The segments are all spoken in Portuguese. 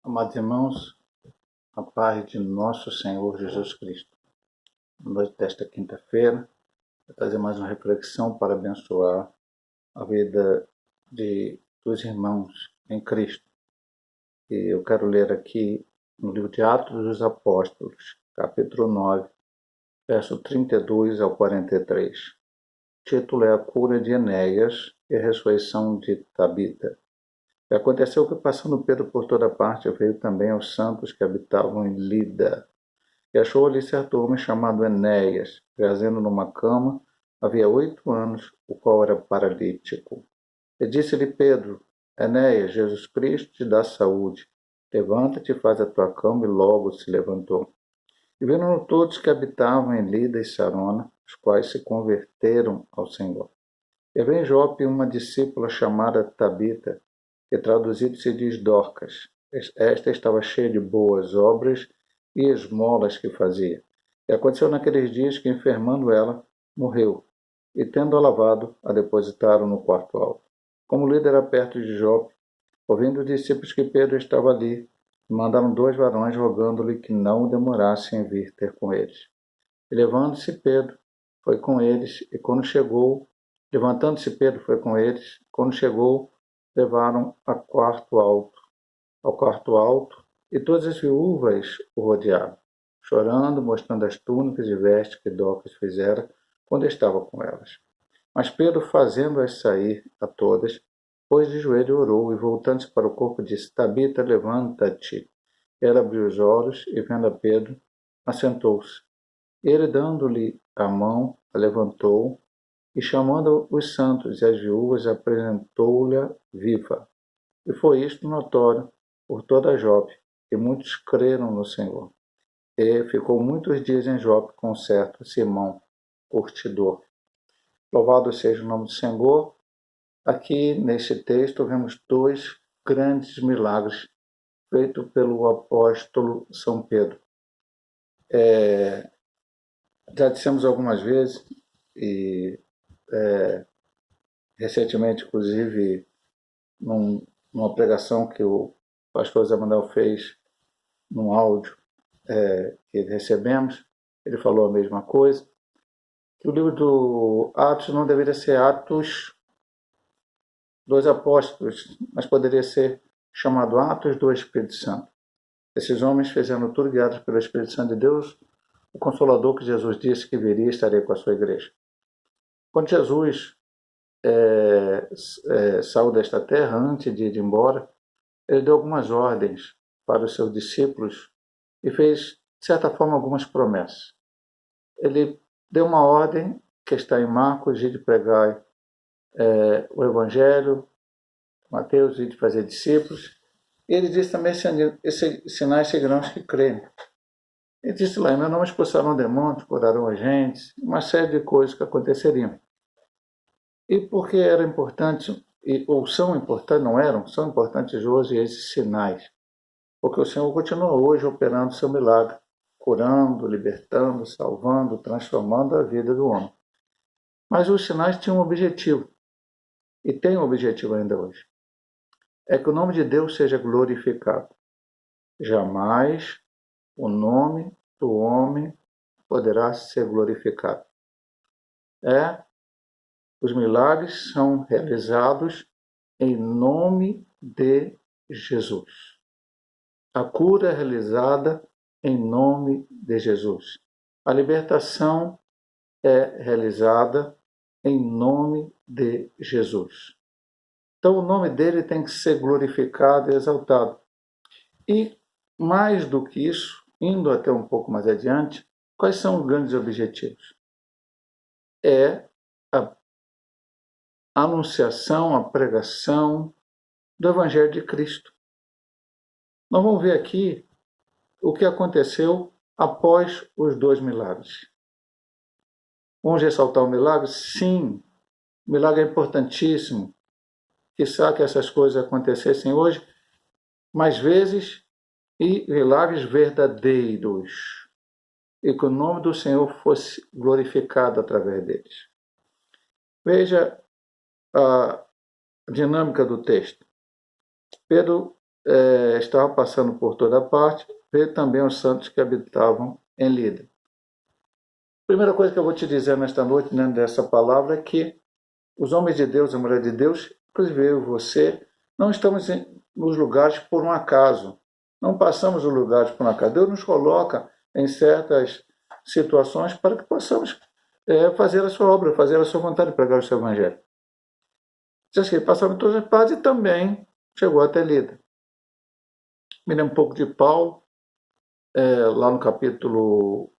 Amados irmãos, a paz de nosso Senhor Jesus Cristo. Na noite desta quinta-feira, vou trazer mais uma reflexão para abençoar a vida dos irmãos em Cristo. E eu quero ler aqui no livro de Atos dos Apóstolos, capítulo 9, verso 32 ao 43. O título é A Cura de Enéas e a Ressurreição de Tabita. E aconteceu que, passando Pedro por toda parte, veio também aos santos que habitavam em Lida. E achou ali certo homem chamado Enéas, jazendo numa cama, havia 8 anos, o qual era paralítico. E disse-lhe Pedro: Enéas, Jesus Cristo te dá saúde. Levanta-te e faz a tua cama. E logo se levantou. E viram todos que habitavam em Lida e Sarona, os quais se converteram ao Senhor. E veio em Jope uma discípula chamada Tabita, que traduzido se diz Dorcas. Esta estava cheia de boas obras e esmolas que fazia. E aconteceu naqueles dias que, enfermando ela, morreu, e tendo-a lavado, a depositaram no quarto alto. Como Lida era perto de Jope, ouvindo os discípulos que Pedro estava ali, mandaram 2 varões rogando-lhe que não demorasse em vir ter com eles. E levantando-se Pedro, foi com eles, e quando chegou, levaram ao quarto alto, e todas as viúvas o rodearam, chorando, mostrando as túnicas e vestes que Dorcas fizera quando estava com elas. Mas Pedro, fazendo-as sair a todas, pôs de joelho e orou, e voltando-se para o corpo, disse: Tabita, levanta-te. Ela abriu os olhos, e vendo a Pedro, assentou-se. Ele, dando-lhe a mão, a levantou, e chamando os santos e as viúvas, apresentou-lhe viva. E foi isto notório por toda Jope, e muitos creram no Senhor. E ficou muitos dias em Jope com certo Simão, curtidor. Louvado seja o nome do Senhor. Aqui, neste texto, vemos 2 grandes milagres feitos pelo apóstolo São Pedro. Já dissemos algumas vezes, e recentemente, inclusive, numa pregação que o pastor Zé Manuel fez num áudio que recebemos, ele falou a mesma coisa, que o livro do Atos não deveria ser Atos dos Apóstolos, mas poderia ser chamado Atos do Espírito Santo. Esses homens fizeram tudo guiados pelo Espírito Santo de Deus, o Consolador que Jesus disse que viria e estaria com a sua igreja. Quando Jesus saiu desta terra, antes de ir embora, ele deu algumas ordens para os seus discípulos e fez, de certa forma, algumas promessas. Ele deu uma ordem que está em Marcos, de pregar o Evangelho, Mateus, de fazer discípulos. E ele disse também: esses sinais seguirão os que creem. Ele disse lá: em meu nome expulsarão demônios, curarão agentes, uma série de coisas que aconteceriam. E por que era importante, ou são importantes, não eram, são importantes hoje esses sinais? Porque o Senhor continua hoje operando seu milagre, curando, libertando, salvando, transformando a vida do homem. Mas os sinais tinham um objetivo, e têm um objetivo ainda hoje. É que o nome de Deus seja glorificado. Jamais o nome do homem poderá ser glorificado. Os milagres são realizados em nome de Jesus. A cura é realizada em nome de Jesus. A libertação é realizada em nome de Jesus. Então, o nome dele tem que ser glorificado e exaltado. E, mais do que isso, indo até um pouco mais adiante, quais são os grandes objetivos? É a anunciação, a pregação do Evangelho de Cristo. Nós vamos ver aqui o que aconteceu após os 2 milagres. Vamos ressaltar o milagre? Sim, o milagre é importantíssimo. Quizá que essas coisas acontecessem hoje mais vezes, e milagres verdadeiros, e que o nome do Senhor fosse glorificado através deles. Veja a dinâmica do texto. Pedro estava passando por toda parte, veio também os santos que habitavam em Lida. Primeira coisa que eu vou te dizer nesta noite, dentro dessa palavra, é que os homens de Deus e a mulher de Deus, inclusive eu e você, não estamos nos lugares por um acaso. Não passamos os lugares por um acaso. Deus nos coloca em certas situações para que possamos fazer a sua obra, fazer a sua vontade, pregar o seu evangelho. Diz que ele passava em todas as partes e também chegou até Lida. Me lembro um pouco de Paulo, lá no capítulo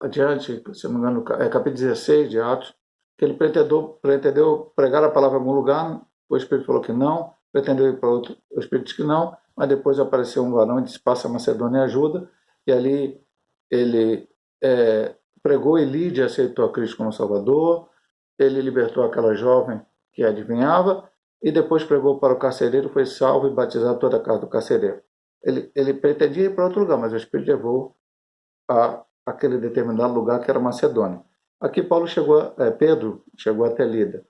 adiante, se não me engano, capítulo 16 de Atos, que ele pretendeu pregar a palavra em algum lugar, o Espírito falou que não, pretendeu ir para outro, o Espírito disse que não, mas depois apareceu um varão e disse, passa a Macedônia e ajuda, e ali ele pregou e Lídia aceitou a Cristo como Salvador, ele libertou aquela jovem que adivinhava, e depois pregou para o carcereiro, foi salvo e batizado toda a casa do carcereiro. Ele pretendia ir para outro lugar, mas o Espírito levou a aquele determinado lugar que era Macedônia. Aqui Pedro chegou até Lida.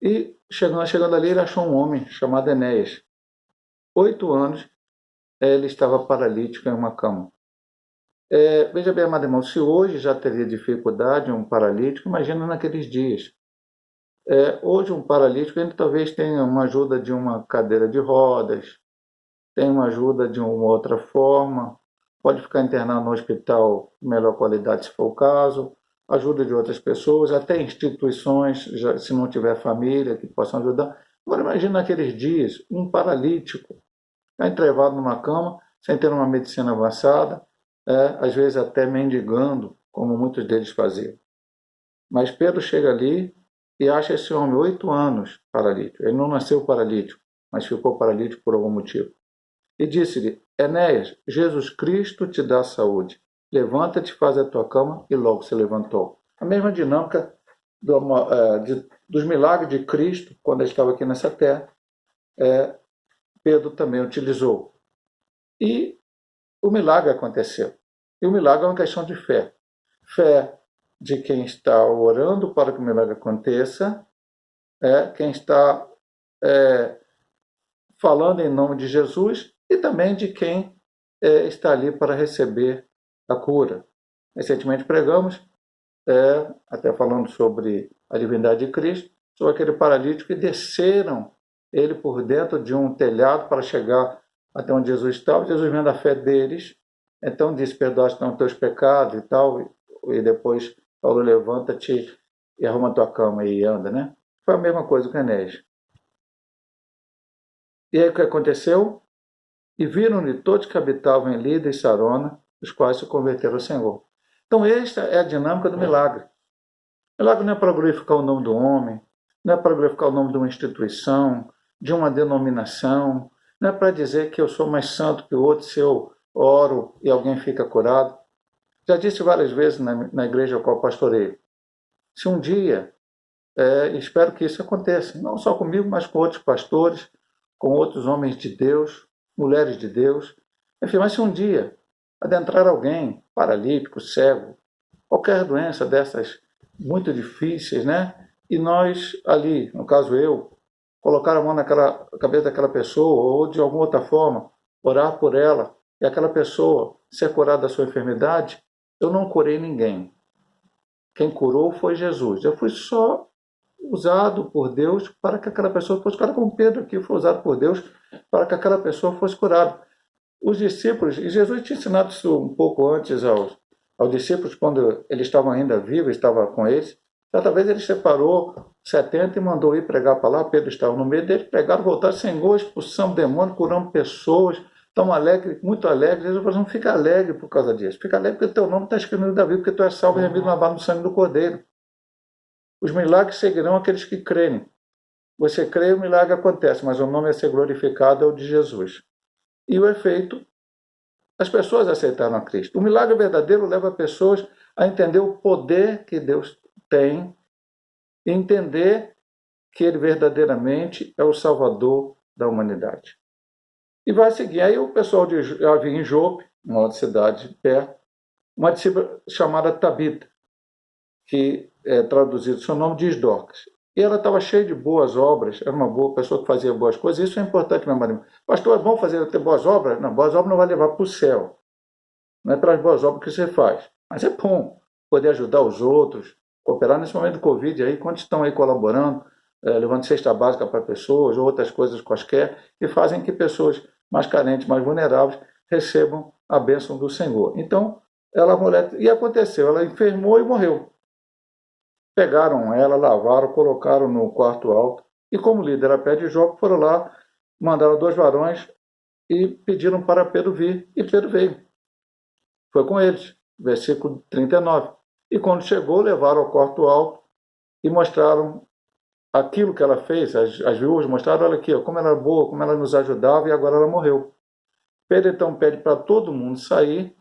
E chegando ali, ele achou um homem chamado Enéas. 8 anos, ele estava paralítico em uma cama. Veja bem, amado irmão, se hoje já teria dificuldade um paralítico, imagina naqueles dias. Hoje um paralítico ainda talvez tenha uma ajuda de uma cadeira de rodas, tem uma ajuda de uma outra forma, pode ficar internado no hospital de melhor qualidade se for o caso, ajuda de outras pessoas, até instituições, se não tiver família, que possam ajudar. Agora imagina naqueles dias, um paralítico, está entrevado numa cama, sem ter uma medicina avançada, às vezes até mendigando, como muitos deles faziam. Mas Pedro chega ali e acha esse homem 8 anos paralítico. Ele não nasceu paralítico, mas ficou paralítico por algum motivo. E disse-lhe, Enéas, Jesus Cristo te dá saúde. Levanta-te, faz a tua cama, e logo se levantou. A mesma dinâmica dos milagres de Cristo, quando ele estava aqui nessa terra, Pedro também utilizou. E o milagre aconteceu. E o milagre é uma questão de fé. Fé de quem está orando para que o milagre aconteça, quem está falando em nome de Jesus, e também de quem está ali para receber a cura. Recentemente pregamos, até falando sobre a divindade de Cristo, sobre aquele paralítico que desceram ele por dentro de um telhado para chegar até onde Jesus estava. Jesus, vendo a fé deles, então disse, perdoaste não teus pecados e tal, e depois Paulo, levanta-te e arruma tua cama e anda, né? Foi a mesma coisa com Enéas. E aí o que aconteceu? E viram-lhe todos que habitavam em Lida e Sarona, os quais se converteram ao Senhor. Então esta é a dinâmica do milagre. O milagre não é para glorificar o nome do homem, não é para glorificar o nome de uma instituição, de uma denominação, não é para dizer que eu sou mais santo que o outro se eu oro e alguém fica curado. Já disse várias vezes na igreja ao qual pastoreio, se um dia, espero que isso aconteça, não só comigo, mas com outros pastores, com outros homens de Deus, mulheres de Deus, enfim, mas se um dia adentrar alguém paralítico, cego, qualquer doença dessas muito difíceis, né? E nós ali, no caso eu, colocar a mão na cabeça daquela pessoa ou de alguma outra forma, orar por ela e aquela pessoa ser curada da sua enfermidade, eu não curei ninguém. Quem curou foi Jesus. Eu fui só usado por Deus para que aquela pessoa fosse curada, como Pedro aqui foi usado por Deus para que aquela pessoa fosse curada. Os discípulos, e Jesus tinha ensinado isso um pouco antes aos discípulos, quando eles estavam ainda vivos, estava com eles. Certa vez ele separou 70 e mandou ir pregar a palavra. Pedro estava no meio deles, pregaram, voltaram, Senhor, expulsamos demônio, curamos pessoas, estão alegres, muito alegres. Jesus falou, não fica alegre por causa disso, fica alegre porque o teu nome está escrito no livro da vida, porque tu és salvo e remido lavado no sangue do Cordeiro. Os milagres seguirão aqueles que crerem. Você crê, o milagre acontece, mas o nome a ser glorificado é o de Jesus. E o efeito, as pessoas aceitaram a Cristo. O milagre verdadeiro leva pessoas a entender o poder que Deus tem e entender que Ele verdadeiramente é o Salvador da humanidade. E vai seguir. Aí o pessoal havia em Jope, uma outra cidade perto, uma discípula chamada Tabita, que é traduzido seu nome diz Dorcas. E ela estava cheia de boas obras, era uma boa pessoa que fazia boas coisas. Isso é importante, meu marido. Pastor, é bom ter boas obras? Não, boas obras não vai levar para o céu. Não é para as boas obras que você faz. Mas é bom poder ajudar os outros, cooperar nesse momento do Covid aí, quando estão aí colaborando, levando cesta básica para pessoas, ou outras coisas quaisquer, que fazem que pessoas mais carentes, mais vulneráveis, recebam a bênção do Senhor. Então, ela, a mulher, e aconteceu, ela enfermou e morreu. Pegaram ela, lavaram, colocaram no quarto alto, e como líder a pé de Jope, foram lá, mandaram 2 varões e pediram para Pedro vir, e Pedro veio. Foi com eles, versículo 39. E quando chegou, levaram ao quarto alto e mostraram aquilo que ela fez. As viúvas mostraram, olha aqui, como ela era boa, como ela nos ajudava, e agora ela morreu. Pedro então pede para todo mundo sair,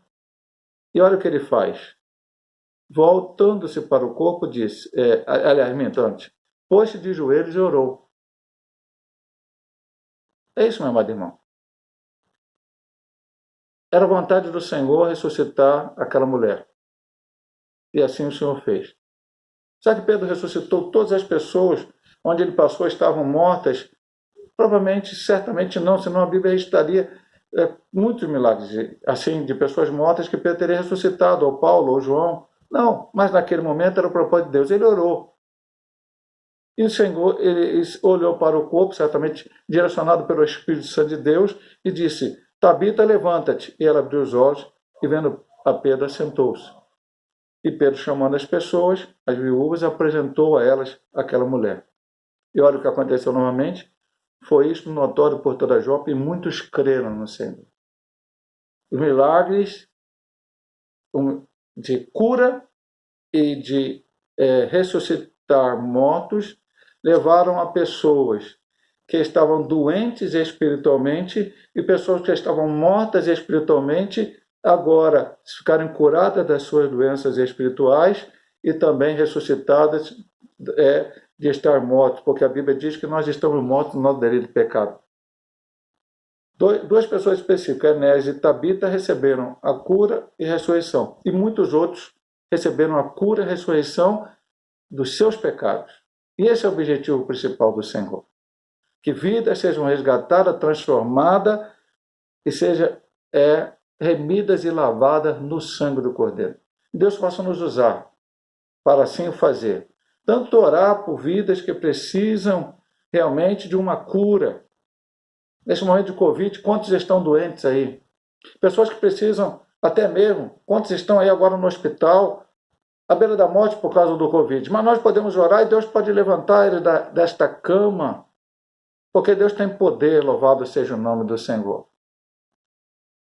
e olha o que ele faz. Voltando-se para o corpo, disse, aliás, minto antes, pôs-se de joelhos e orou. É isso, meu amado irmão. Era a vontade do Senhor ressuscitar aquela mulher. E assim o Senhor fez. Sabe que Pedro ressuscitou todas as pessoas onde ele passou estavam mortas? Provavelmente, certamente não, senão a Bíblia estaria muitos milagres assim, de pessoas mortas que Pedro teria ressuscitado, ou Paulo, ou João. Não, mas naquele momento era o propósito de Deus. Ele orou. E o Senhor ele olhou para o corpo, certamente direcionado pelo Espírito Santo de Deus, e disse, Tabita, levanta-te. E ela abriu os olhos e, vendo a Pedro, assentou-se. E Pedro, chamando as pessoas, as viúvas, apresentou a elas aquela mulher. E olha o que aconteceu novamente. Foi isto notório por toda Jope, e muitos creram no Senhor. Os milagres de cura e de ressuscitar mortos levaram a pessoas que estavam doentes espiritualmente e pessoas que estavam mortas espiritualmente agora ficarem curadas das suas doenças espirituais e também ressuscitadas de estar mortos, porque a Bíblia diz que nós estamos mortos no nosso delito de pecado. 2 pessoas específicas, Enéas e Tabita, receberam a cura e ressurreição. E muitos outros receberam a cura e ressurreição dos seus pecados. E esse é o objetivo principal do Senhor. Que vidas sejam resgatadas, transformadas e sejam remidas e lavadas no sangue do Cordeiro. Deus possa nos usar para assim o fazer. Tanto orar por vidas que precisam realmente de uma cura. Nesse momento de Covid, quantos estão doentes aí? Pessoas que precisam, até mesmo, quantos estão aí agora no hospital, à beira da morte por causa do Covid. Mas nós podemos orar e Deus pode levantar ele desta cama, porque Deus tem poder, louvado seja o nome do Senhor.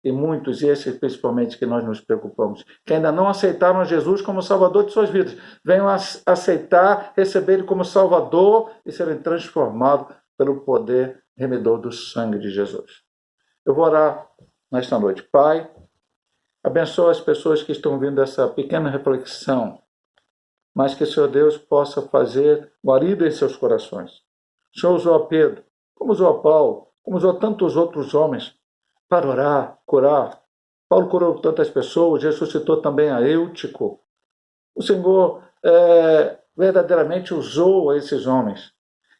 E muitos, e esses principalmente que nós nos preocupamos, que ainda não aceitaram Jesus como Salvador de suas vidas, venham a aceitar, receber Ele como Salvador e serem transformados pelo poder remidor do sangue de Jesus. Eu vou orar nesta noite. Pai, abençoa as pessoas que estão vindo essa pequena reflexão, mas que o Senhor Deus possa fazer guarida em seus corações. O Senhor usou a Pedro, como usou a Paulo, como usou tantos outros homens, para orar, curar. Paulo curou tantas pessoas, ressuscitou também a Eutico. O Senhor verdadeiramente usou esses homens.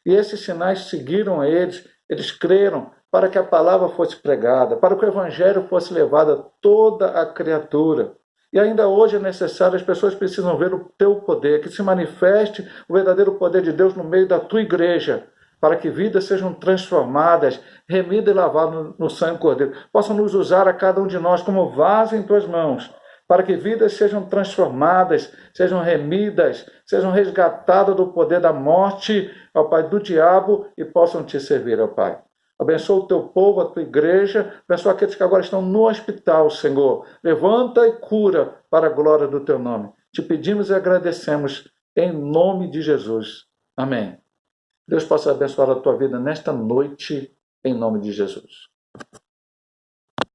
E esses sinais seguiram eles creram para que a palavra fosse pregada, para que o evangelho fosse levado a toda a criatura. E ainda hoje é necessário, as pessoas precisam ver o teu poder, que se manifeste o verdadeiro poder de Deus no meio da tua igreja, para que vidas sejam transformadas, remidas e lavadas no sangue do Cordeiro. Possam nos usar a cada um de nós como vaso em tuas mãos, para que vidas sejam transformadas, sejam remidas, sejam resgatadas do poder da morte, ó Pai, do diabo, e possam te servir, ó Pai. Abençoa o teu povo, a tua igreja, abençoa aqueles que agora estão no hospital, Senhor. Levanta e cura para a glória do teu nome. Te pedimos e agradecemos em nome de Jesus. Amém. Deus possa abençoar a tua vida nesta noite, em nome de Jesus.